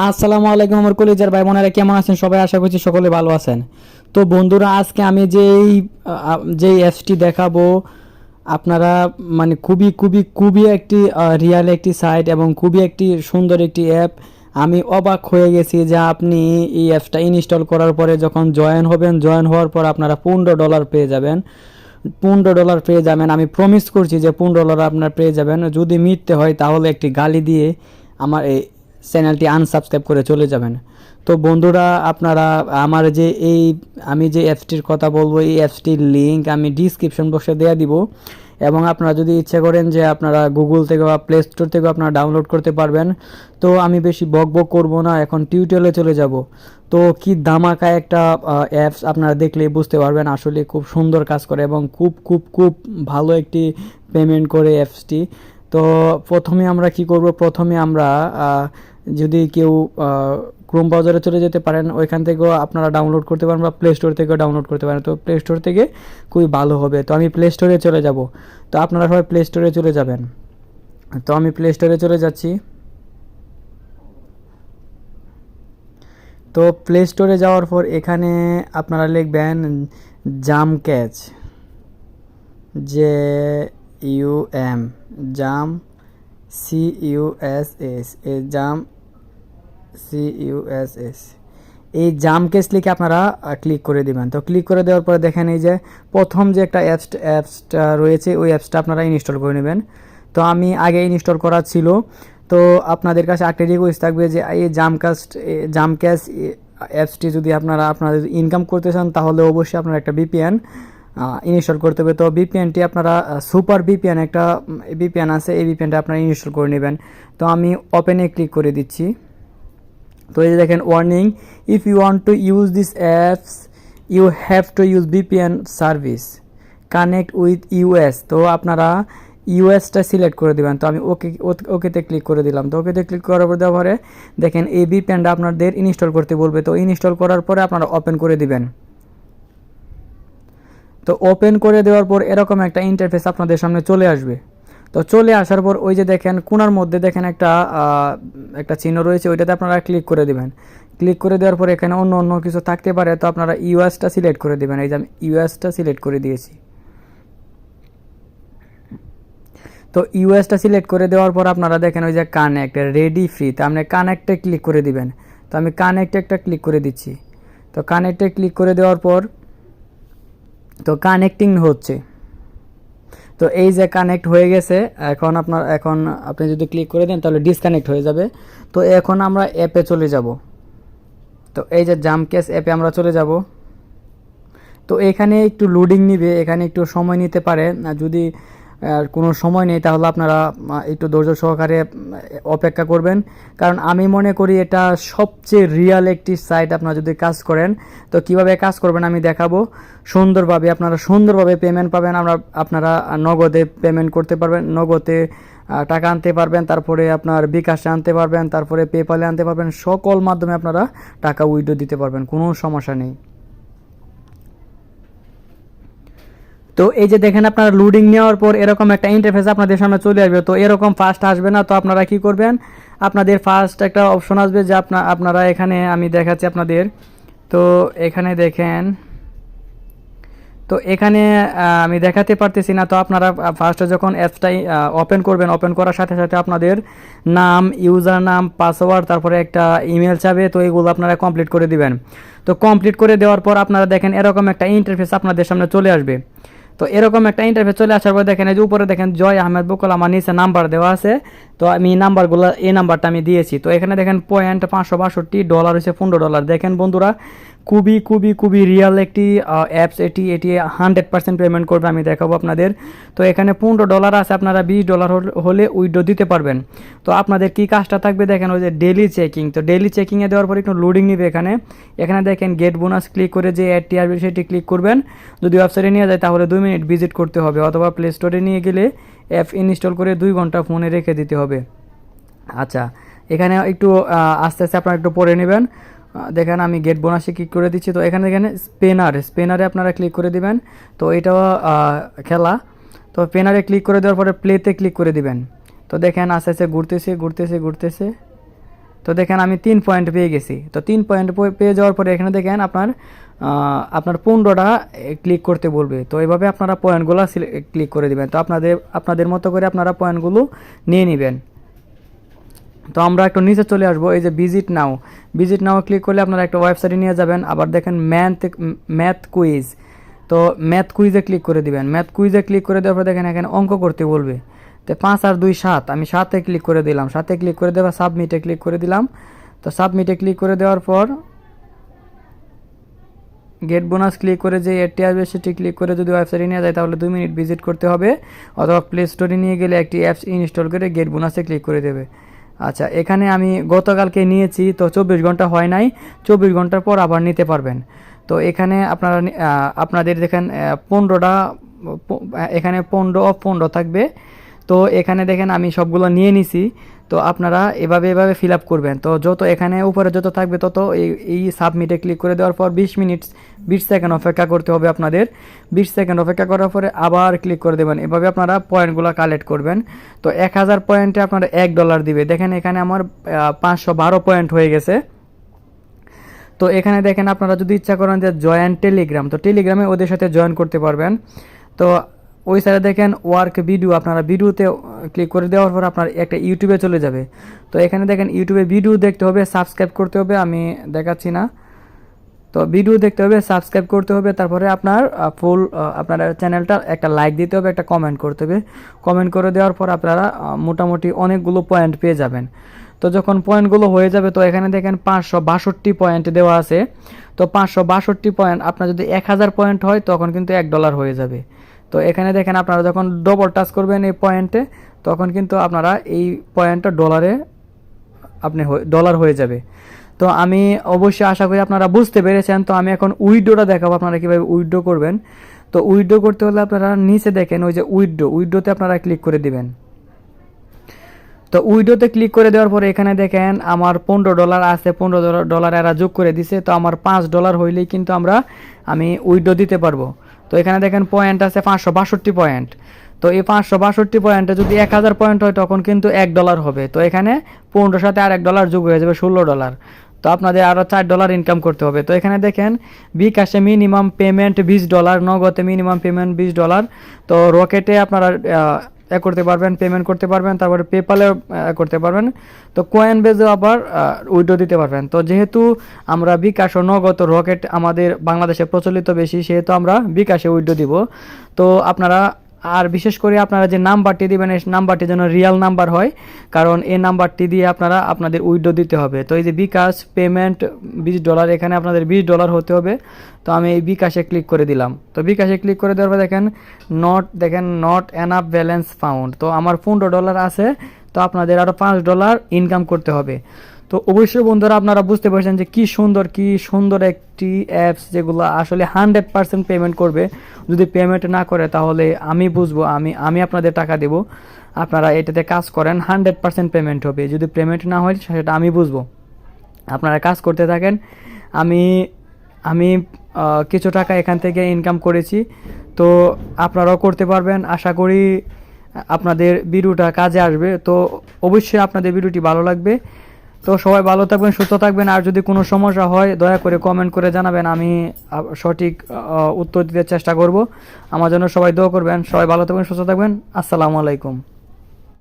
আসসালামু আলাইকুম আমার কলিজার ভাই বোনেরা, কেমন আছেন সবাই? আশা করছি সকলে ভালো আছেন। তো বন্ধুরা, আজকে আমি যেই অ্যাপসটি দেখাবো আপনারা, মানে খুবই খুবই খুবই একটি রিয়েল একটি সাইট এবং খুবই একটি সুন্দর একটি অ্যাপ। আমি অবাক হয়ে গেছি যে আপনি এই অ্যাপসটা ইনস্টল করার পরে যখন জয়েন হবেন, জয়েন হওয়ার পর আপনারা $15 পেয়ে যাবেন। $15 পেয়ে যাবেন, আমি প্রমিস করছি যে $15 আপনার পেয়ে যাবেন। যদি মিথ্যে হয় তাহলে একটি গালি দিয়ে আমার এই চ্যানেলটি আনসাবস্ক্রাইব করে চলে যাবেন। তো বন্ধুরা, আপনারা আমার যে এই আমি যে অ্যাপসটির কথা বলবো, এই অ্যাপসটির লিঙ্ক আমি ডিসক্রিপশন বক্সে দেওয়া দিব। এবং আপনারা যদি ইচ্ছা করেন যে আপনারা গুগল থেকে বা প্লে স্টোর থেকে আপনারা ডাউনলোড করতে পারবেন। তো আমি বেশি বক বক করবো না, এখন টিউটোরিয়ালে চলে যাব। তো কি ধামাকা একটা অ্যাপস, আপনারা দেখলেই বুঝতে পারবেন। আসলে খুব সুন্দর কাজ করে এবং খুব খুব খুব ভালো একটি পেমেন্ট করে অ্যাপসটি। তো প্রথমে আমরা কি করব, প্রথমে আমরা যদি কেউ ক্রোম ব্রাউজারে চলে যেতে পারেন, ওইখান থেকেও আপনারা ডাউনলোড করতে পারেন বা প্লে স্টোর থেকেও ডাউনলোড করতে পারেন। তো প্লে স্টোর থেকে খুবই ভালো হবে। তো আমি প্লে স্টোরে চলে যাব। তো আপনারা সবাই প্লে স্টোরে চলে যাবেন। তো আমি প্লে স্টোরে চলে যাচ্ছি। তো প্লে স্টোরে যাওয়ার পর এখানে আপনারা লিখবেন জাম ক্যাচ, JUM, জাম, CUSS, এই জাম CUSS, এই জাম কেস লিখে আপনারা ক্লিক করে দিবেন। তো ক্লিক করে দেওয়ার পরে দেখেন এই যে প্রথম যে একটা অ্যাপসটা রয়েছে, ওই অ্যাপসটা আপনারা ইনস্টল করে নেবেন। তো আমি আগে ইনস্টল করা ছিল। তো আপনাদের কাছে একটা রিকোয়েস্ট থাকবে যে এই জাম ক্যাশ অ্যাপসটি যদি আপনারা ইনকাম করতে চান, তাহলে অবশ্যই আপনারা একটা VPN ইনস্টল করতে হবে। তো ভিপিএনটি আপনারা সুপার ভিপিএন একটা ভিপিএন আছে, এই ভিপিএনটা আপনারা ইনস্টল করে নেবেন। তো আমি ওপেনে ক্লিক করে দিচ্ছি। তো এই যে দেখেন warning, if you want to use this apps you have to use VPN service connect with US। তো আপনারা ইউএসটা সিলেক্ট করে দেবেন। তো আমি ওকেতে ক্লিক করে দিলাম। তো ওকেতে ক্লিক করার পর দেওয়ার পরে দেখেন এই ভিপিএনটা আপনাদের ইনস্টল করতে বলবে। তো ইনস্টল করার পরে আপনারা ওপেন করে দিবেন। তো ওপেন করে দেওয়ার পর এরকম একটা ইন্টারফেস আপনাদের সামনে চলে আসবে। তো চলে আসার পর ওই যে দেখেন কোণার মধ্যে দেখেন একটা চিহ্ন রয়েছে, ওইটাতে আপনারা ক্লিক করে দিবেন। ক্লিক করে দেওয়ার পর এখানে অন্য অন্য কিছু থাকতে পারে, তো আপনারা ইউএসটা সিলেক্ট করে দিবেন। এই যে আমি ইউএসটা সিলেক্ট করে দিয়েছি। তো ইউএসটা সিলেক্ট করে দেওয়ার পর আপনারা দেখেন ওই যে কানেক্ট রেডি ফ্রি, তো আপনি কানেক্টে ক্লিক করে দিবেন। তো আমি কানেক্টে একটা ক্লিক করে দিচ্ছি। তো কানেক্টে ক্লিক করে দেওয়ার পর তো কানেক্টিং হচ্ছে। তো এই যে কানেক্ট হয়ে গেছে, এখন আপনি যদি ক্লিক করে দেন তাহলে ডিসকানেক্ট হয়ে যাবে। তো এখন আমরা অ্যাপে চলে যাব। তো এই যে জাম কেস অ্যাপে আমরা চলে যাব। তো এখানে একটু লোডিং নিবে, এখানে একটু সময় নিতে পারে। যদি কোনো সময় নেই তাহলে আপনারা একটু ধৈর্য সহকারে অপেক্ষা করবেন। কারণ আমি মনে করি এটা সবচেয়ে রিয়েল একটি সাইট। আপনারা যদি কাজ করেন, তো কিভাবে কাজ করবেন আমি দেখাবো সুন্দরভাবে। আপনারা সুন্দরভাবে পেমেন্ট পাবেন। আপনারা নগদে পেমেন্ট করতে পারবেন, নগদে টাকা আনতে পারবেন, তারপরে আপনার বিকাশে আনতে পারবেন, তারপরে পেপালে আনতে পারবেন। সকল মাধ্যমে আপনারা টাকা উইথড্র দিতে পারবেন, কোনো সমস্যা নেই। তো এই যে দেখেন আপনারা লোডিং নেওয়ার পর এরকম একটা ইন্টারফেস আপনাদের সামনে চলে আসবে। তো এরকম ফার্স্ট আসবে না। তো আপনারা কি করবেন, আপনাদের ফার্স্ট একটা অপশন আসবে যে আপনারা এখানে আমি দেখাচ্ছি আপনাদের। তো এখানে দেখেন, তো এখানে আমি দেখাতে পারতেছি না। তো আপনারা ফার্স্টে যখন অ্যাপসটাই ওপেন করবেন, ওপেন করার সাথে সাথে আপনাদের নাম, ইউজার নাম, পাসওয়ার্ড, তারপরে একটা ইমেল চাবে। তো এগুলো আপনারা কমপ্লিট করে দিবেন। তো কমপ্লিট করে দেওয়ার পর আপনারা দেখেন এরকম একটা ইন্টারফেস আপনাদের সামনে চলে আসবে। তো এরকম একটা ইন্টারফেস চলে আসার পর দেখেন এই যে উপরে দেখেন জয় আহমেদ বকুল, আমার নিচে নাম্বার দেওয়া আছে। তো আমি এই নাম্বারটা আমি দিয়েছি। তো এখানে দেখেন $562 হচ্ছে $15। দেখেন বন্ধুরা, খুবই খুবই খুবই রিয়েল একটি অ্যাপস। এটি 100% পেমেন্ট করবে, আমি দেখাবো আপনাদের। তো এখানে $15 আছে, আপনারা $20 হলে উইথড্র দিতে পারবেন। তো আপনাদের কি কাজটা থাকবে দেখেন, ওই যে ডেলি চেকিং। তো ডেলি চেকিংয়ে দেওয়ার পর একটু লোডিং নিবে। এখানে দেখেন গেট বোনাস ক্লিক করে যে অ্যাডটি আসবে সেটি ক্লিক করবেন। যদি ওয়েবসাইটে নিয়ে যায় তাহলে 2 মিনিট ভিজিট করতে হবে, অথবা প্লে স্টোরে নিয়ে গেলে অ্যাপ ইনস্টল করে 2 ঘন্টা ফোনে রেখে দিতে হবে। আচ্ছা, এখানে একটু আস্তে আস্তে আপনারা একটু পড়ে নেবেন। দেখেন আমি গেট বোনাসে ক্লিক করে দিচ্ছি। তো এখানে স্পেনারে আপনারা ক্লিক করে দিবেন। তো এটাও খেলা। তো স্পেনারে ক্লিক করে দেওয়ার পরে প্লেতে ক্লিক করে দিবেন। তো দেখেন আস্তে আস্তে ঘুরতেছে। তো তো দেখেন আমি 3 পয়েন্ট পেয়ে গেছি। তো 3 পয়েন্ট পেয়ে যাওয়ার পরে এখানে দেখেন আপনার 15টা ক্লিক করতে বলবে। তো এইভাবে আপনারা পয়েন্টগুলো ক্লিক করে দিবেন। তো আপনাদের মতো করে আপনারা পয়েন্টগুলো নিয়ে নেবেন। তো আমরা একটু নিচে চলে আসবো, এই যে ভিজিট নাও ক্লিক করলে আপনারা একটা ওয়েবসাইটে নিয়ে যাবেন। আবার দেখেন ম্যাথ কুইজ, তো ম্যাথ কুইজে ক্লিক করে দিবেন। ম্যাথ কুইজে ক্লিক করে দেওয়ার পর দেখেন এখানে অঙ্ক করতে বলবে। তো 5 আর 2 7, আমি 7-এ ক্লিক করে দিলাম। 7-এ ক্লিক করে দেওয়া সাবমিটে ক্লিক করে দিলাম। তো সাবমিটে ক্লিক করে দেওয়ার পর গেট বোনাস ক্লিক করে যে এডটি আসবে সেটি ক্লিক করে যদি ওয়েবসাইটে নিয়ে যায় তাহলে 2 মিনিট ভিজিট করতে হবে, অথবা প্লে স্টোরে নিয়ে গেলে একটি অ্যাপস ইনস্টল করে গেট বোনাসে ক্লিক করে দেবে। আচ্ছা, এখানে আমি গতকালকে নিয়েছি, তো 24 ঘন্টা হয় নাই, 24 ঘন্টার পর আবার নিতে পারবেন। তো এখানে আপনাদের দেখেন 15টা, এখানে 15 থাকবে। তো এখানে দেখেন আমি সবগুলো নিয়ে নিছি। তো আপনারা এভাবে ফিল আপ করবেন। তো যত এখানে উপরে যত থাকবে তত এই সাবমিটে ক্লিক করে দেওয়ার পর 20 সেকেন্ড অপেক্ষা করতে হবে আপনাদের। 20 সেকেন্ড অপেক্ষা করার পরে আবার ক্লিক করে দেবেন। এভাবে আপনারা পয়েন্টগুলো কালেক্ট করবেন। তো 1000 পয়েন্টে আপনারা $1 দিবে। দেখেন এখানে আমার 512 পয়েন্ট হয়ে গেছে। তো এখানে দেখেন আপনারা যদি ইচ্ছা করেন যে জয়েন টেলিগ্রাম, তো টেলিগ্রামে ওদের সাথে জয়েন করতে পারবেন। তো ওই সাইডে দেখেন ওয়ার্ক ভিডিও, আপনারা ভিডিওতে ক্লিক করে দেওয়ার পর আপনার একটা ইউটিউবে চলে যাবে। তো এখানে দেখেন ইউটিউবে ভিডিও দেখতে হবে, সাবস্ক্রাইব করতে হবে, আমি দেখাচ্ছি না। তো ভিডিও দেখতে হবে, সাবস্ক্রাইব করতে হবে, তারপরে আপনার চ্যানেলটা একটা লাইক দিতে হবে, একটা কমেন্ট করতে হবে। কমেন্ট করে দেওয়ার পর আপনারা মোটামুটি অনেকগুলো পয়েন্ট পেয়ে যাবেন। তো যখন পয়েন্টগুলো হয়ে যাবে, তো এখানে দেখেন 562 পয়েন্ট দেওয়া আছে। তো 562 পয়েন্ট আপনার যদি 1000 পয়েন্ট হয় তখন কিন্তু $1 হয়ে যাবে। তো এখানে দেখেন আপনারা যখন ডবল টাচ করবেন এই পয়েন্টে, তখন কিন্তু আপনারা এই পয়েন্টটা ডলার হয়ে যাবে। তো আমি অবশ্যই আশা করি আপনারা বুঝতে পেরেছেন। তো আমি এখন উইথড্রটা দেখাবো আপনারা কীভাবে উইথড্র করবেন। তো উইথড্র করতে হলে আপনারা নিচে দেখেন ওই যে উইথড্রোতে আপনারা ক্লিক করে দিবেন। তো উইথড্রোতে ক্লিক করে দেওয়ার পরে এখানে দেখেন আমার $15 আছে, $15 এরা যোগ করে দিছে। তো আমার $5 হইলেই কিন্তু আমি উইথড্র দিতে পারবো। তো এখানে দেখেন পয়েন্ট আছে 562 পয়েন্ট। তো এই 562 পয়েন্টে যদি 1000 পয়েন্ট হয় তখন কিন্তু $1 হবে। তো এখানে 15 সাথে আর $1 যোগ হয়ে যাবে $16। তো আপনাদের আরও $4 ইনকাম করতে হবে। তো এখানে দেখেন বিকাশে মিনিমাম পেমেন্ট $20, নগদে মিনিমাম পেমেন্ট $20। তো রকেটে আপনারা করতে পারবেন, পেমেন্ট করতে পারবেন, তারপরে পেপালে করতে পারবেন। তো কয়েন বেজেও আবার উইথড্র দিতে পারবেন। তো যেহেতু আমরা বিকাশ ও নগদ রকেট আমাদের বাংলাদেশে প্রচলিত বেশি, সেহেতু আমরা বিকাশে উইথড্র দিব। তো আপনারা আর বিশেষ করে আপনারা যে নাম্বারটি দিবেন এই নাম্বারটি যেন রিয়েল নাম্বার হয়, কারণ এই নাম্বারটি দিয়ে আপনাদের উইথড্র দিতে হবে। তো এই যে বিকাশ পেমেন্ট $20, এখানে আপনাদের $20 হতে হবে। তো আমি এই বিকাশে ক্লিক করে দিলাম। তো বিকাশে ক্লিক করে দেওয়ার পর দেখেন নট এনাফ ব্যালেন্স ফাউন্ড। তো আমার $15 আছে, তো আপনাদের আরও $5 ইনকাম করতে হবে। তো অবশ্যই বন্ধুরা আপনারা বুঝতে পারছেন যে কি সুন্দর একটি অ্যাপস, যেগুলো আসলে 100% পেমেন্ট করবে। যদি পেমেন্ট না করে তাহলে আমি বুঝবো, আমি আপনাদের টাকা দেব, আপনারা এটাতে কাজ করেন, 100% পেমেন্ট হবে। যদি পেমেন্ট না হয় সেটা আমি বুঝবো। আপনারা কাজ করতে থাকেন। আমি কিছু টাকা এখান থেকে ইনকাম করেছি, তো আপনারাও করতে পারবেন। আশা করি আপনাদের ভিডিওটা কাজে আসবে। তো অবশ্যই আপনাদের ভিডিওটি ভালো লাগবে। তো সবাই ভালো থাকবেন, সুস্থ থাকবেন। আর যদি কোনো সমস্যা হয় দয়া করে কমেন্ট করে জানাবেন, আমি সঠিক উত্তর দিতে চেষ্টা করব। আমার জন্য সবাই দোয়া করবেন। সবাই ভালো থাকবেন, সুস্থ থাকবেন। আসসালামু আলাইকুম।